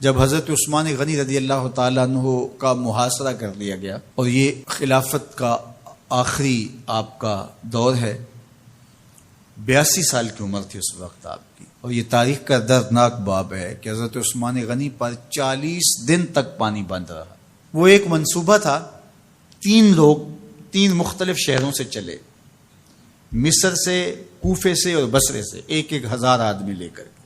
جب حضرت عثمان غنی رضی اللہ تعالیٰ عنہ کا محاصرہ کر لیا گیا اور یہ خلافت کا آخری آپ کا دور ہے، 82 سال کی عمر تھی اس وقت آپ کی، اور یہ تاریخ کا دردناک باب ہے کہ حضرت عثمان غنی پر 40 دن تک پانی بند رہا۔ وہ ایک منصوبہ تھا، 3 لوگ 3 مختلف شہروں سے چلے، مصر سے، کوفے سے اور بصرے سے، 1,000 آدمی لے کر،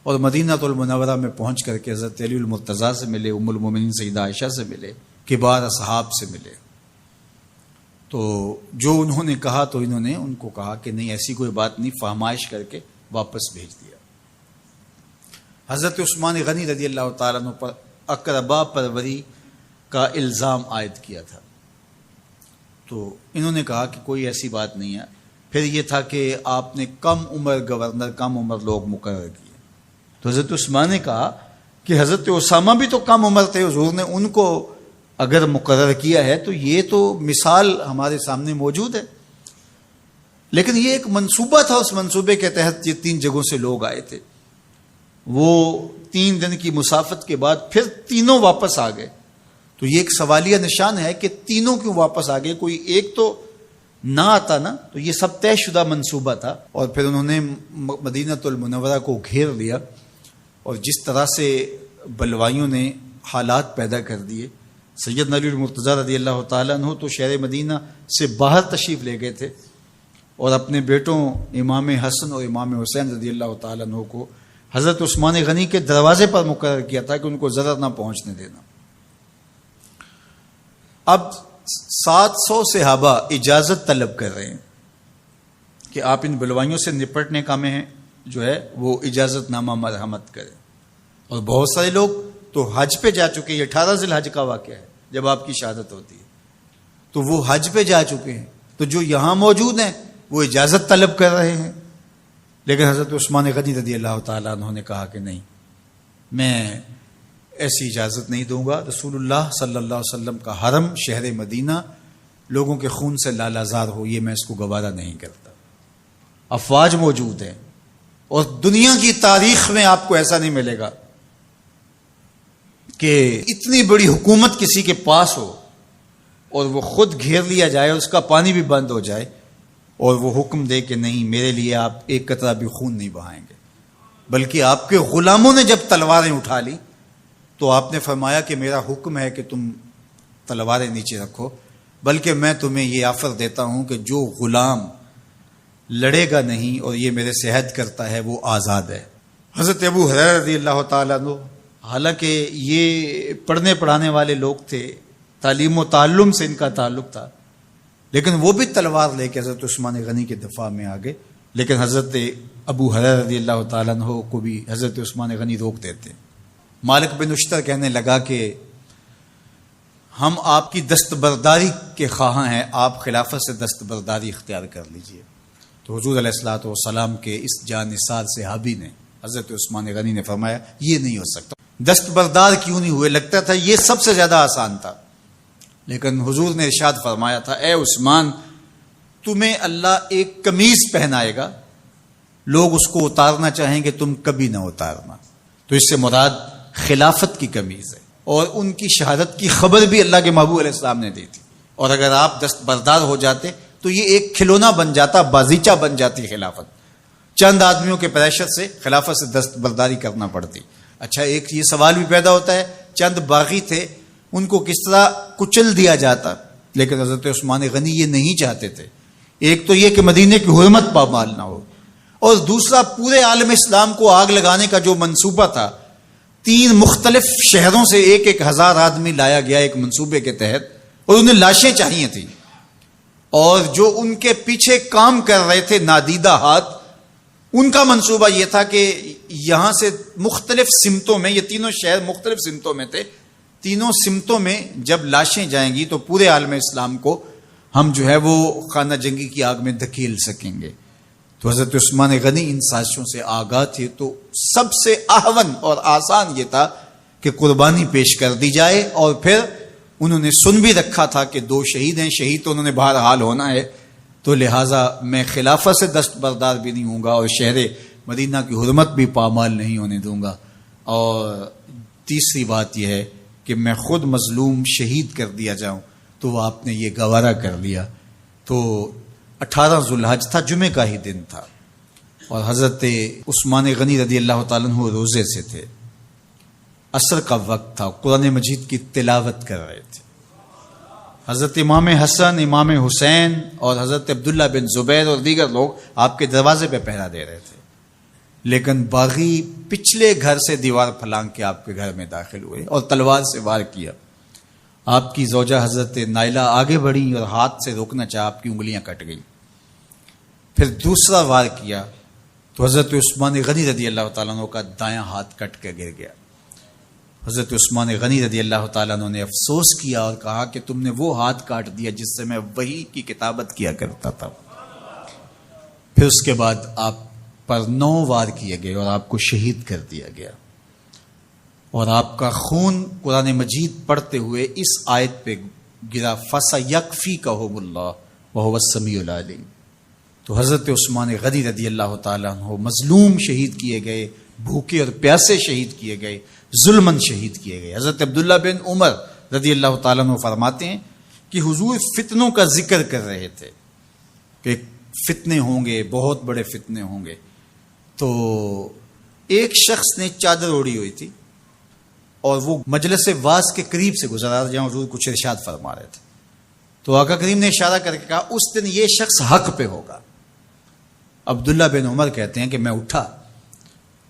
اور مدینہ المنورہ میں پہنچ کر کے حضرت علی المرتضیٰ سے ملے، ام المومنین سیدہ عائشہ سے ملے، کبار اصحاب سے ملے۔ تو جو انہوں نے کہا تو انہوں نے ان کو کہا کہ نہیں، ایسی کوئی بات نہیں، فہمائش کر کے واپس بھیج دیا۔ حضرت عثمان غنی رضی اللہ تعالیٰ عنہ پر اقربا پروری کا الزام عائد کیا تھا، تو انہوں نے کہا کہ کوئی ایسی بات نہیں ہے۔ پھر یہ تھا کہ آپ نے کم عمر گورنر، کم عمر لوگ مقرر کیے، تو حضرت عثمان نے کہا کہ حضرت اسامہ بھی تو کم عمر تھے، حضور نے ان کو اگر مقرر کیا ہے تو یہ تو مثال ہمارے سامنے موجود ہے۔ لیکن یہ ایک منصوبہ تھا، اس منصوبے کے تحت یہ 3 جگہوں سے لوگ آئے تھے۔ وہ 3 دن کی مسافت کے بعد پھر تینوں واپس آ گئے، تو یہ ایک سوالیہ نشان ہے کہ تینوں کیوں واپس آ گئے، کوئی ایک تو نہ آتا نا۔ تو یہ سب طے شدہ منصوبہ تھا، اور پھر انہوں نے مدینہ المنورہ کو گھیر لیا، اور جس طرح سے بلوائیوں نے حالات پیدا کر دیے۔ سیدنا علی المرتضیٰ رضی اللہ تعالیٰ عنہ تو شہر مدینہ سے باہر تشریف لے گئے تھے، اور اپنے بیٹوں امام حسن اور امام حسین رضی اللہ تعالیٰ عنہ کو حضرت عثمان غنی کے دروازے پر مقرر کیا تھا کہ ان کو ضرر نہ پہنچنے دینا۔ اب 700 صحابہ اجازت طلب کر رہے ہیں کہ آپ ان بلوائیوں سے نپٹنے کا میں جو ہے وہ اجازت نامہ مرحمت کریں، اور بہت سارے لوگ تو حج پہ جا چکے ہیں۔ 18 ذی الحج کا واقعہ ہے جب آپ کی شہادت ہوتی ہے، تو وہ حج پہ جا چکے ہیں، تو جو یہاں موجود ہیں وہ اجازت طلب کر رہے ہیں۔ لیکن حضرت عثمان غنی رضی اللہ تعالیٰ عنہ نے کہا کہ نہیں، میں ایسی اجازت نہیں دوں گا۔ رسول اللہ صلی اللہ علیہ وسلم کا حرم شہر مدینہ لوگوں کے خون سے لالازار ہو، یہ میں اس کو گوارا نہیں کرتا۔ افواج موجود ہیں، اور دنیا کی تاریخ میں آپ کو ایسا نہیں ملے گا کہ اتنی بڑی حکومت کسی کے پاس ہو اور وہ خود گھیر لیا جائے، اس کا پانی بھی بند ہو جائے، اور وہ حکم دے کہ نہیں، میرے لیے آپ ایک قطرہ بھی خون نہیں بہائیں گے۔ بلکہ آپ کے غلاموں نے جب تلواریں اٹھا لی تو آپ نے فرمایا کہ میرا حکم ہے کہ تم تلواریں نیچے رکھو، بلکہ میں تمہیں یہ آفر دیتا ہوں کہ جو غلام لڑے گا نہیں اور یہ میرے سے عہد کرتا ہے وہ آزاد ہے۔ حضرت ابو ہریرہ رضی اللہ تعالیٰ عنہ، حالانکہ یہ پڑھنے پڑھانے والے لوگ تھے، تعلیم و تعلم سے ان کا تعلق تھا، لیکن وہ بھی تلوار لے کے حضرت عثمان غنی کے دفاع میں آ گئے۔ لیکن حضرت ابو ہریرہ رضی اللہ تعالیٰ عنہ کو بھی حضرت عثمان غنی روک دیتے۔ مالک بن اشتر کہنے لگا کہ ہم آپ کی دستبرداری کے خواہاں ہیں، آپ خلافت سے دستبرداری اختیار کر لیجئے۔ تو حضور علیہ الصلوۃ والسلام کے اس جانثار صحابی نے، حضرت عثمان غنی نے فرمایا یہ نہیں ہو سکتا۔ دستبردار کیوں نہیں ہوئے؟ لگتا تھا یہ سب سے زیادہ آسان تھا، لیکن حضور نے ارشاد فرمایا تھا، اے عثمان، تمہیں اللہ ایک قمیض پہنائے گا، لوگ اس کو اتارنا چاہیں گے، تم کبھی نہ اتارنا۔ تو اس سے مراد خلافت کی قمیض ہے، اور ان کی شہادت کی خبر بھی اللہ کے محبوب علیہ السلام نے دی تھی، اور اگر آپ دستبردار ہو جاتے تو یہ ایک کھلونا بن جاتا، بازیچہ بن جاتی خلافت۔ چند آدمیوں کے پریشر سے خلافت سے دستبرداری کرنا پڑتی۔ اچھا، ایک یہ سوال بھی پیدا ہوتا ہے، چند باغی تھے، ان کو کس طرح کچل دیا جاتا؟ لیکن حضرت عثمان غنی یہ نہیں چاہتے تھے۔ ایک تو یہ کہ مدینے کی حرمت پامال نہ ہو، اور دوسرا پورے عالم اسلام کو آگ لگانے کا جو منصوبہ تھا، 3 مختلف شہروں سے 1,000 آدمی لایا گیا ایک منصوبے کے تحت، اور انہیں لاشیں چاہیے تھیں، اور جو ان کے پیچھے کام کر رہے تھے نادیدہ ہاتھ، ان کا منصوبہ یہ تھا کہ یہاں سے مختلف سمتوں میں، یہ 3 شہر مختلف سمتوں میں تھے، 3 سمتوں میں جب لاشیں جائیں گی تو پورے عالم اسلام کو ہم جو ہے وہ خانہ جنگی کی آگ میں دھکیل سکیں گے۔ تو حضرت عثمان غنی ان سازشوں سے آگاہ تھے، تو سب سے اہون اور آسان یہ تھا کہ قربانی پیش کر دی جائے، اور پھر انہوں نے سن بھی رکھا تھا کہ 2 شہید ہیں، شہید تو انہوں نے بہرحال ہونا ہے، تو لہٰذا میں خلافت سے دستبردار بھی نہیں ہوں گا، اور شہر مدینہ کی حرمت بھی پامال نہیں ہونے دوں گا۔ اور تیسری بات یہ ہے کہ میں خود مظلوم شہید کر دیا جاؤں، تو وہ آپ نے یہ گوارا کر لیا۔ تو 18 ذوالحج تھا، جمعے کا ہی دن تھا، اور حضرت عثمان غنی رضی اللہ تعالیٰ عنہ روزے سے تھے، عصر کا وقت تھا، قرآن مجید کی تلاوت کر رہے تھے۔ حضرت امام حسن، امام حسین اور حضرت عبداللہ بن زبیر اور دیگر لوگ آپ کے دروازے پہ پہرا دے رہے تھے، لیکن باغی پچھلے گھر سے دیوار پھلانگ کے آپ کے گھر میں داخل ہوئے اور تلوار سے وار کیا۔ آپ کی زوجہ حضرت نائلہ آگے بڑھی اور ہاتھ سے روکنا چاہا، آپ کی انگلیاں کٹ گئیں۔ پھر دوسرا وار کیا تو حضرت عثمان غنی رضی اللہ تعالیٰ عنہ کا دایاں ہاتھ کٹ کے گر گیا۔ حضرت عثمان غنی رضی اللہ تعالیٰ عنہ نے افسوس کیا اور کہا کہ تم نے وہ ہاتھ کاٹ دیا جس سے میں وحی کی کتابت کیا کرتا تھا۔ پھر اس کے بعد آپ پر 9 وار کیے گئے اور آپ کو شہید کر دیا گیا، اور آپ کا خون قرآن مجید پڑھتے ہوئے اس آیت پہ گرا، فَسَيَكْفِيكَهُمُ اللَّهُ وَهُوَ السَّمِيعُ الْعَلِيمُ۔ تو حضرت عثمان غنی رضی اللہ تعالیٰ عنہ مظلوم شہید کیے گئے، بھوکے اور پیاسے شہید کیے گئے، ظلمن شہید کیے گئے۔ حضرت عبداللہ بن عمر رضی اللہ تعالیٰ عنہ فرماتے ہیں کہ حضور فتنوں کا ذکر کر رہے تھے کہ فتنے ہوں گے، بہت بڑے فتنے ہوں گے۔ تو ایک شخص نے چادر اوڑھی ہوئی تھی اور وہ مجلس واعظ کے قریب سے گزرا جہاں حضور کچھ ارشاد فرما رہے تھے، تو آقا کریم نے اشارہ کر کے کہا اس دن یہ شخص حق پہ ہوگا۔ عبداللہ بن عمر کہتے ہیں کہ میں اٹھا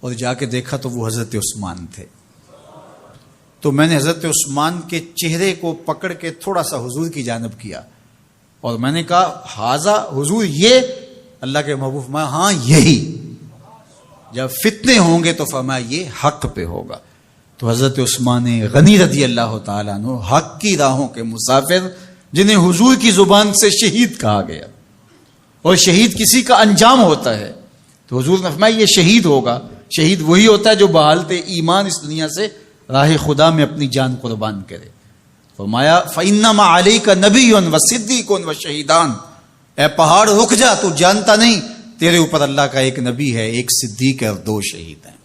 اور جا کے دیکھا تو وہ حضرت عثمان تھے۔ تو میں نے حضرت عثمان کے چہرے کو پکڑ کے تھوڑا سا حضور کی جانب کیا اور میں نے کہا حاضہ حضور، یہ اللہ کے محبوب فرمایا ہاں یہی، جب فتنے ہوں گے تو فرمایا یہ حق پہ ہوگا۔ تو حضرت عثمان غنی رضی اللہ تعالیٰ عنہ حق کی راہوں کے مسافر، جنہیں حضور کی زبان سے شہید کہا گیا، اور شہید کسی کا انجام ہوتا ہے، تو حضور نے فرمایا یہ شہید ہوگا۔ شہید وہی ہوتا ہے جو بحالت ایمان اس دنیا سے راہ خدا میں اپنی جان قربان کرے۔ فرمایا فَإِنَّمَا عَلَيْكَ نَبِيٌّ وَصِدِّيقٌ وَشَهِيدَانِ، اے پہاڑ رک جا، تو جانتا نہیں تیرے اوپر اللہ کا ایک نبی ہے، ایک صدیق ہے اور 2 شہید ہیں۔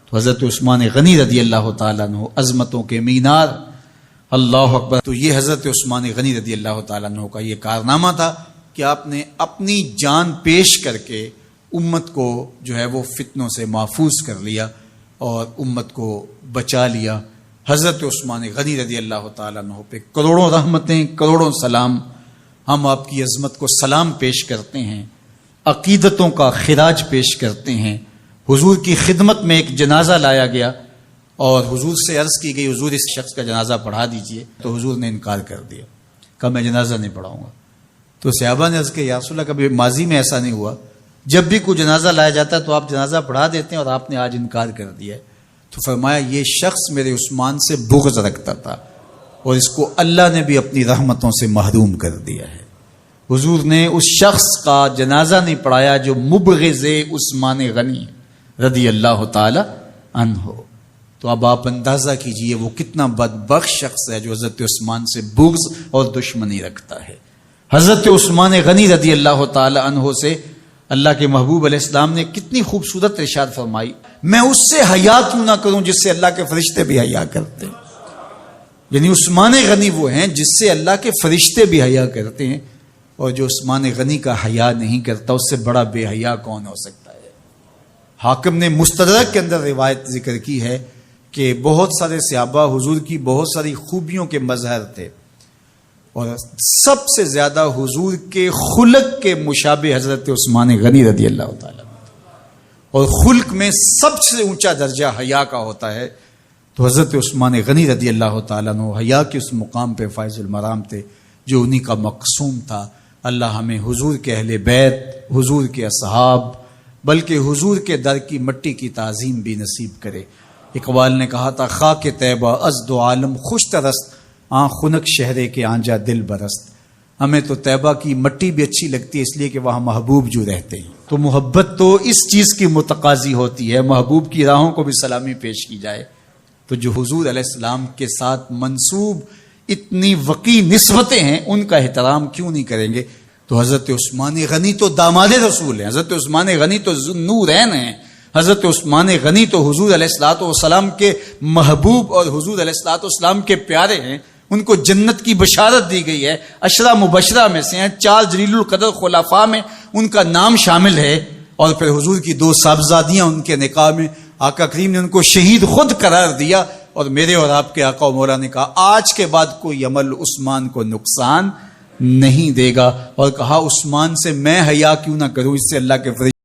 تو حضرت عثمان غنی رضی اللہ تعالیٰ عنہ عظمتوں کے مینار، اللہ اکبر۔ تو یہ حضرت عثمان غنی رضی اللہ تعالیٰ عنہ کا یہ کارنامہ تھا کہ آپ نے اپنی جان پیش کر کے امت کو جو ہے وہ فتنوں سے محفوظ کر لیا اور امت کو بچا لیا۔ حضرت عثمان غنی رضی اللہ تعالیٰ عنہ پہ کروڑوں رحمتیں، کروڑوں سلام۔ ہم آپ کی عظمت کو سلام پیش کرتے ہیں، عقیدتوں کا خراج پیش کرتے ہیں۔ حضور کی خدمت میں ایک جنازہ لایا گیا اور حضور سے عرض کی گئی حضور اس شخص کا جنازہ پڑھا دیجئے، تو حضور نے انکار کر دیا، کہا میں جنازہ نہیں پڑھاؤں گا۔ تو صحابہ نے عرض کیا یا رسول اللہ، کبھی ماضی میں ایسا نہیں ہوا، جب بھی کوئی جنازہ لایا جاتا ہے تو آپ جنازہ پڑھا دیتے ہیں اور آپ نے آج انکار کر دیا ہے۔ تو فرمایا یہ شخص میرے عثمان سے بغض رکھتا تھا اور اس کو اللہ نے بھی اپنی رحمتوں سے محروم کر دیا ہے۔ حضور نے اس شخص کا جنازہ نہیں پڑھایا جو مبغض عثمان غنی رضی اللہ تعالی عنہ۔ تو اب آپ اندازہ کیجئے وہ کتنا بدبخت شخص ہے جو حضرت عثمان سے بغض اور دشمنی رکھتا ہے۔ حضرت عثمان غنی رضی اللہ تعالی عنہ سے اللہ کے محبوب علیہ السلام نے کتنی خوبصورت ارشاد فرمائی، میں اس سے حیا کیوں نہ کروں جس سے اللہ کے فرشتے بھی حیا کرتے ہیں۔ یعنی عثمان غنی وہ ہیں جس سے اللہ کے فرشتے بھی حیا کرتے ہیں، اور جو عثمان غنی کا حیا نہیں کرتا اس سے بڑا بے حیا کون ہو سکتا ہے۔ حاکم نے مستدرک کے اندر روایت ذکر کی ہے کہ بہت سارے صحابہ حضور کی بہت ساری خوبیوں کے مظہر تھے، اور سب سے زیادہ حضور کے خلق کے مشابہ حضرت عثمان غنی رضی اللہ تعالیٰ، اور خلق میں سب سے اونچا درجہ حیا کا ہوتا ہے۔ تو حضرت عثمان غنی رضی اللہ تعالیٰ عنہ حیا کے اس مقام پہ فائز المرام تھے جو انہی کا مقصوم تھا۔ اللہ ہمیں حضور کے اہل بیت، حضور کے اصحاب، بلکہ حضور کے در کی مٹی کی تعظیم بھی نصیب کرے۔ اقبال نے کہا تھا خاک طیبہ از دو عالم خوش ترست، آن خنک شہرے کے آنجا دل برست۔ ہمیں تو طیبہ کی مٹی بھی اچھی لگتی ہے اس لیے کہ وہاں محبوب جو رہتے ہیں، تو محبت تو اس چیز کی متقاضی ہوتی ہے، محبوب کی راہوں کو بھی سلامی پیش کی جائے۔ تو جو حضور علیہ السلام کے ساتھ منسوب اتنی وقی نسبتیں ہیں ان کا احترام کیوں نہیں کریں گے؟ تو حضرت عثمان غنی تو داماد رسول ہیں، حضرت عثمان غنی تو ذو النورین ہیں، حضرت عثمان غنی تو حضور علیہ الصلوۃ والسلام کے محبوب اور حضور علیہ الصلوۃ والسلام کے پیارے ہیں، ان کو جنت کی بشارت دی گئی ہے، عشرہ مبشرہ میں سے ہیں، 4 جلیل القدر خلفاء میں ان کا نام شامل ہے، اور پھر حضور کی 2 صاحبزادیاں ان کے نکاح میں، آقا کریم نے ان کو شہید خود قرار دیا، اور میرے اور آپ کے آقا و مولا نے کہا آج کے بعد کوئی عمل عثمان کو نقصان نہیں دے گا، اور کہا عثمان سے میں حیا کیوں نہ کروں، اس سے اللہ کے فرشتے